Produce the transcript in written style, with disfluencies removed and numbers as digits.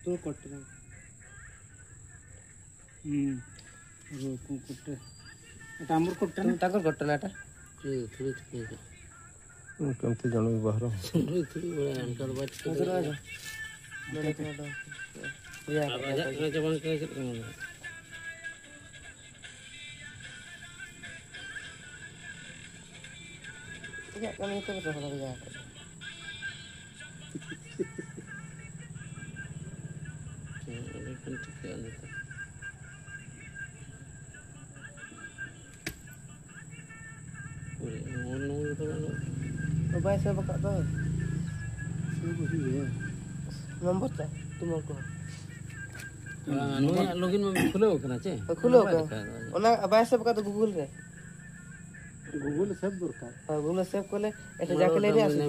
तो कटना कोटे एटा हमर कोटे ना ताकर कटना एटा थोड़ी केमती जानू बाहर थोड़ी बड़ा अनका बात या राजा बन के ya kami itu betul betul ya ini kan cikian itu ngomong itu kan apa saya pakai tuh nomor tak tu mau kau anu ya login खुलो करना चाहिए खुलो का ओना अब ऐसे पका तो गूगल रे गूगल सेव दरकार गूगल सेव कोले এটা যাকে লেবে আসবে